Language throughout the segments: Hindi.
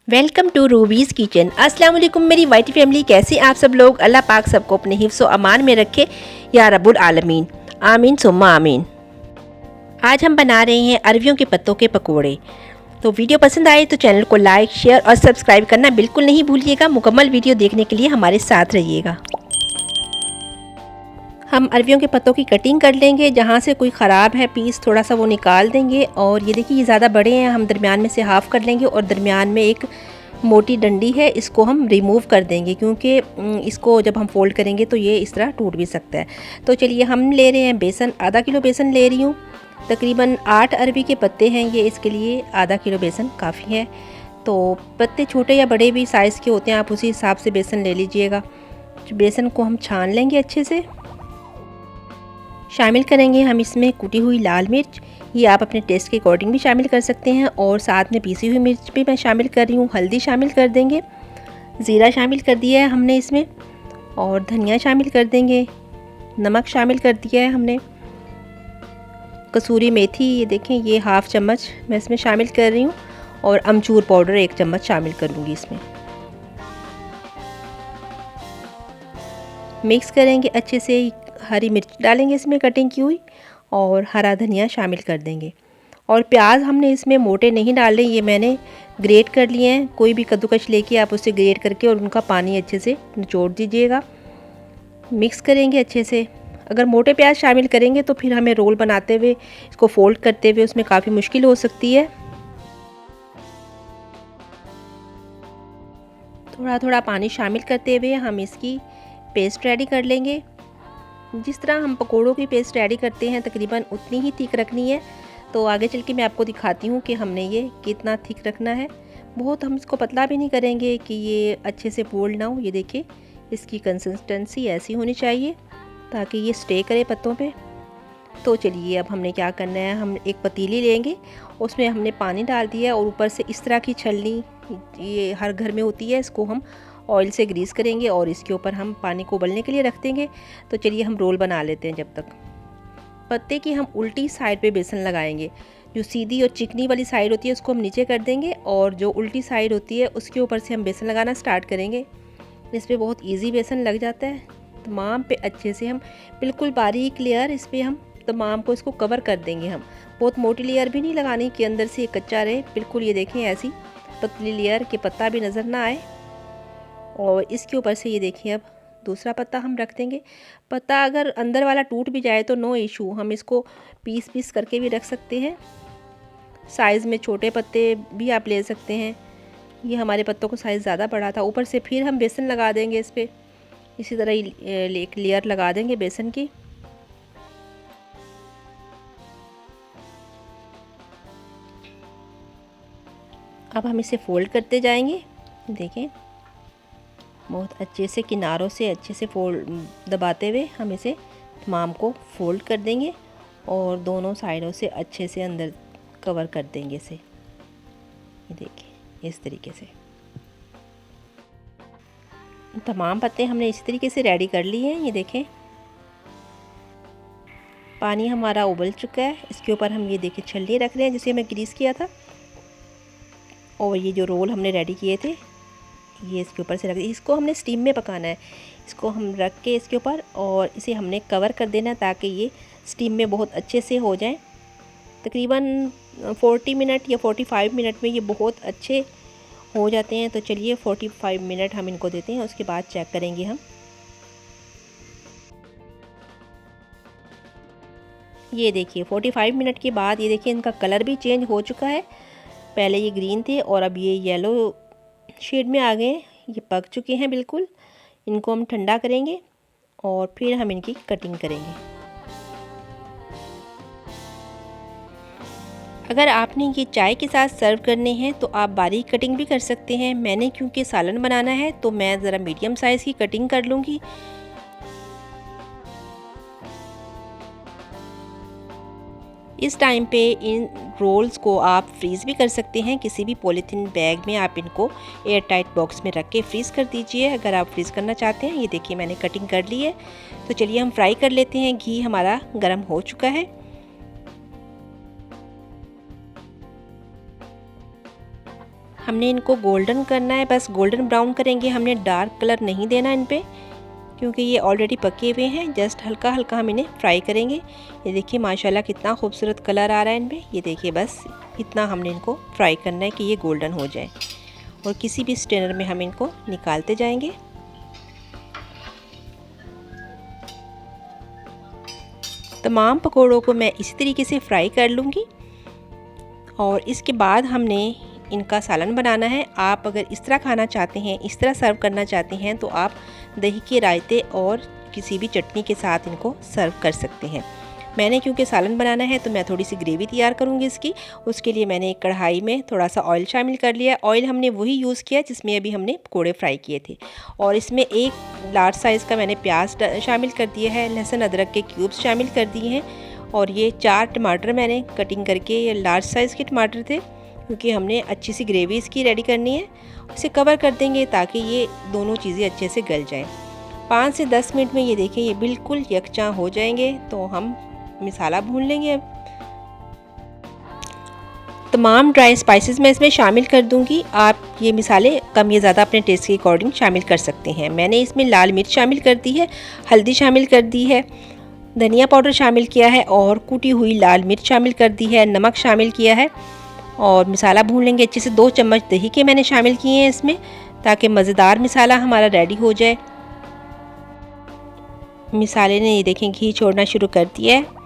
Welcome to rubies kitchen. अस्सलाम वालेकुम मेरी वाइटी फैमिली, कैसे आप सब लोग। अल्लाह पाक सबको अपने हिफ्ज़ व अमान में रखे या रब्बुल आलमीन, आमीन सुम्मा आमीन। आज हम बना रहे हैं अरवियों के पत्तों के पकोड़े। तो वीडियो पसंद आए तो चैनल को लाइक, शेयर और सब्सक्राइब करना बिल्कुल नहीं भूलिएगा। मुकम्मल वीडियो देखने के लिए हमारे साथ रहिएगा। हम अरवियों के पत्तों की कटिंग कर लेंगे। जहाँ से कोई ख़राब है पीस थोड़ा सा वो निकाल देंगे। और ये देखिए ये ज़्यादा बड़े हैं, हम दरमियान में से हाफ़ कर लेंगे और दरमियान में एक मोटी डंडी है, इसको हम रिमूव कर देंगे क्योंकि इसको जब हम फोल्ड करेंगे तो ये इस तरह टूट भी सकता है। तो चलिए हम ले रहे हैं बेसन, आधा किलो बेसन ले रही हूँ। तकरीबन 8 अरवी के पत्ते हैं ये, इसके लिए आधा किलो बेसन काफ़ी है। तो पत्ते छोटे या बड़े भी साइज़ के होते हैं, आप उसी हिसाब से बेसन ले लीजिएगा। बेसन को हम छान लेंगे अच्छे से। शामिल करेंगे हम इसमें कुटी हुई लाल मिर्च, ये आप अपने टेस्ट के अकॉर्डिंग भी शामिल कर सकते हैं। और साथ में पीसी हुई मिर्च भी मैं शामिल कर रही हूँ। हल्दी शामिल कर देंगे, ज़ीरा शामिल कर दिया है हमने इसमें, और धनिया शामिल कर देंगे, नमक शामिल कर दिया है हमने, कसूरी मेथी ये देखें ये हाफ़ चम्मच मैं इसमें शामिल कर रही हूँ, और अमचूर पाउडर 1 चम्मच शामिल करूँगी इसमें। मिक्स करेंगे अच्छे से। हरी मिर्च डालेंगे इसमें कटिंग की हुई, और हरा धनिया शामिल कर देंगे। और प्याज हमने इसमें मोटे नहीं डाले, ये मैंने ग्रेट कर लिए हैं। कोई भी कद्दूकस लेके आप उससे ग्रेट करके और उनका पानी अच्छे से निचोड़ दीजिएगा। मिक्स करेंगे अच्छे से। अगर मोटे प्याज शामिल करेंगे तो फिर हमें रोल बनाते हुए इसको फोल्ड करते हुए उसमें काफ़ी मुश्किल हो सकती है। थोड़ा थोड़ा पानी शामिल करते हुए हम इसकी पेस्ट रेडी कर लेंगे। जिस तरह हम पकोड़ों की पेस्ट रेडी करते हैं तकरीबन उतनी ही थिक रखनी है। तो आगे चल के मैं आपको दिखाती हूँ कि हमने ये कितना थिक रखना है। बहुत हम इसको पतला भी नहीं करेंगे कि ये अच्छे से फोल्ड ना हो। ये देखिए इसकी कंसिस्टेंसी ऐसी होनी चाहिए ताकि ये स्टे करे पत्तों पे। तो चलिए अब हमने क्या करना है, हम एक पतीली लेंगे, उसमें हमने पानी डाल दिया और ऊपर से इस तरह की छलनी, ये हर घर में होती है, इसको हम ऑयल से ग्रीस करेंगे और इसके ऊपर हम पानी को उबलने के लिए रख देंगे। तो चलिए हम रोल बना लेते हैं। जब तक पत्ते की हम उल्टी साइड पे बेसन लगाएंगे। जो सीधी और चिकनी वाली साइड होती है उसको हम नीचे कर देंगे, और जो उल्टी साइड होती है उसके ऊपर से हम बेसन लगाना स्टार्ट करेंगे। इस पर बहुत ईजी बेसन लग जाता है। तमाम पे अच्छे से हम बिल्कुल बारीक लेयर इस पर हम तमाम को इसको कवर कर देंगे। हम बहुत मोटी लेयर भी नहीं लगानी कि अंदर से कच्चा रहे, बिल्कुल ये देखें ऐसी पतली लेयर कि पत्ता भी नज़र ना आए। और इसके ऊपर से ये देखिए अब दूसरा पत्ता हम रख देंगे। पत्ता अगर अंदर वाला टूट भी जाए तो नो इशू, हम इसको पीस पीस करके भी रख सकते हैं। साइज़ में छोटे पत्ते भी आप ले सकते हैं। ये हमारे पत्तों को साइज़ ज़्यादा बड़ा था। ऊपर से फिर हम बेसन लगा देंगे इस पर, इसी तरह एक लेयर लगा देंगे बेसन की। अब हम इसे फोल्ड करते जाएंगे। देखें बहुत अच्छे से किनारों से अच्छे से फोल्ड दबाते हुए हम इसे तमाम को फोल्ड कर देंगे और दोनों साइडों से अच्छे से अंदर कवर कर देंगे इसे। ये देखिए इस तरीके से तमाम पत्ते हमने इस तरीके से रेडी कर लिए हैं। ये देखें पानी हमारा उबल चुका है। इसके ऊपर हम ये देखिए छल्ली रख रहे हैं जिसे हमें ग्रीस किया था, और ये जो रोल हमने रेडी किए थे ये इसके ऊपर से रख दिया। इसको हमने स्टीम में पकाना है। इसको हम रख के इसके ऊपर और इसे हमने कवर कर देना है ताकि ये स्टीम में बहुत अच्छे से हो जाए। तकरीबन 40 मिनट या 45 मिनट में ये बहुत अच्छे हो जाते हैं। तो चलिए 45 मिनट हम इनको देते हैं, उसके बाद चेक करेंगे हम। ये देखिए 45 मिनट के बाद ये देखिए इनका कलर भी चेंज हो चुका है। पहले ये ग्रीन थे और अब ये येलो शेड में आ गए। ये पक चुके हैं बिल्कुल। इनको हम ठंडा करेंगे और फिर हम इनकी कटिंग करेंगे। अगर आपने ये चाय के साथ सर्व करने हैं तो आप बारीक कटिंग भी कर सकते हैं। मैंने क्योंकि सालन बनाना है तो मैं ज़रा मीडियम साइज़ की कटिंग कर लूँगी। इस टाइम पे इन रोल्स को आप फ्रीज़ भी कर सकते हैं। किसी भी पॉलीथीन बैग में आप इनको एयर टाइट बॉक्स में रख के फ्रीज़ कर दीजिए अगर आप फ्रीज़ करना चाहते हैं। ये देखिए मैंने कटिंग कर ली है। तो चलिए हम फ्राई कर लेते हैं। घी हमारा गर्म हो चुका है। हमने इनको गोल्डन करना है, बस गोल्डन ब्राउन करेंगे, हमने डार्क कलर नहीं देना इन पे, क्योंकि ये ऑलरेडी पके हुए हैं। जस्ट हल्का हल्का हम इन्हें फ्राई करेंगे। ये देखिए माशाल्लाह कितना खूबसूरत कलर आ रहा है इन पे। ये देखिए बस इतना हमने इनको फ्राई करना है कि ये गोल्डन हो जाए, और किसी भी स्ट्रेनर में हम इनको निकालते जाएंगे। तमाम पकौड़ों को मैं इसी तरीके से फ्राई कर लूँगी, और इसके बाद हमने इनका सालन बनाना है। आप अगर इस तरह खाना चाहते हैं, इस तरह सर्व करना चाहते हैं, तो आप दही के रायते और किसी भी चटनी के साथ इनको सर्व कर सकते हैं। मैंने क्योंकि सालन बनाना है तो मैं थोड़ी सी ग्रेवी तैयार करूँगी इसकी। उसके लिए मैंने एक कढ़ाई में थोड़ा सा ऑयल शामिल कर लिया। ऑयल हमने वही यूज़ किया जिसमें अभी हमने पकौड़े फ्राई किए थे, और इसमें एक लार्ज साइज़ का मैंने प्याज शामिल कर दिया है, लहसुन अदरक के क्यूब्स शामिल कर दिए हैं, और ये 4 टमाटर मैंने कटिंग करके, ये लार्ज साइज़ के टमाटर थे, क्योंकि हमने अच्छी सी ग्रेवी इसकी रेडी करनी है। इसे कवर कर देंगे ताकि ये दोनों चीज़ें अच्छे से गल जाएं। 5 से 10 मिनट में ये देखें ये बिल्कुल यकजां हो जाएंगे, तो हम मसाला भून लेंगे। अब तमाम ड्राई स्पाइसेस मैं इसमें शामिल कर दूंगी। आप ये मसाले कम या ज़्यादा अपने टेस्ट के अकॉर्डिंग शामिल कर सकते हैं। मैंने इसमें लाल मिर्च शामिल कर दी है, हल्दी शामिल कर दी है, धनिया पाउडर शामिल किया है, और कुटी हुई लाल मिर्च शामिल कर दी है, नमक शामिल किया है, और मसाला भून लेंगे अच्छे से। 2 चम्मच दही के मैंने शामिल किए हैं इसमें, ताकि मज़ेदार मसाला हमारा रेडी हो जाए। मसाले ने ये देखें घी छोड़ना शुरू कर दिया है।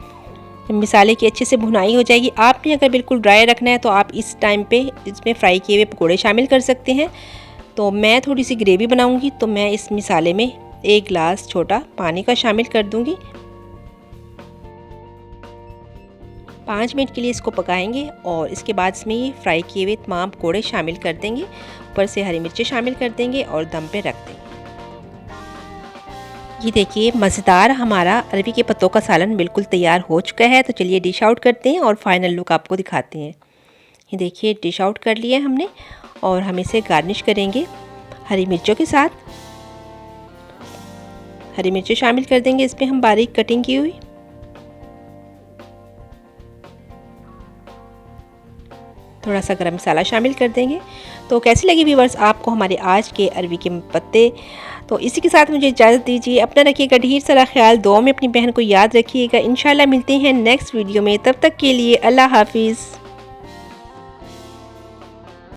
मसाले की अच्छे से भुनाई हो जाएगी। आपने अगर बिल्कुल ड्राई रखना है तो आप इस टाइम पे इसमें फ्राई किए हुए पकौड़े शामिल कर सकते हैं। तो मैं थोड़ी सी ग्रेवी बनाऊंगी, तो मैं इस मसाले में 1 गिलास छोटा पानी का शामिल कर दूंगी। 5 मिनट के लिए इसको पकाएंगे, और इसके बाद इसमें ये फ्राई किए हुए तमाम पकौड़े शामिल कर देंगे। ऊपर से हरी मिर्चें शामिल कर देंगे और दम पे रख देंगे। ये देखिए मज़ेदार हमारा अरबी के पत्तों का सालन बिल्कुल तैयार हो चुका है। तो चलिए डिश आउट करते हैं और फाइनल लुक आपको दिखाते हैं। ये देखिए डिश आउट कर लिया हमने, और हम इसे गार्निश करेंगे हरी मिर्चों के साथ। हरी मिर्चें शामिल कर देंगे इसमें हम बारीक कटिंग की हुई। थोड़ा सा गरम मसाला शामिल कर देंगे। तो कैसी लगी व्यूअर्स आपको हमारे आज के अरबी के पत्ते? तो इसी के साथ मुझे इजाज़त दीजिए। अपना रखिएगा ढेर सारा ख्याल, दुआ में अपनी बहन को याद रखिएगा। इंशाल्लाह मिलते हैं नेक्स्ट वीडियो में। तब तक के लिए अल्लाह हाफिज़।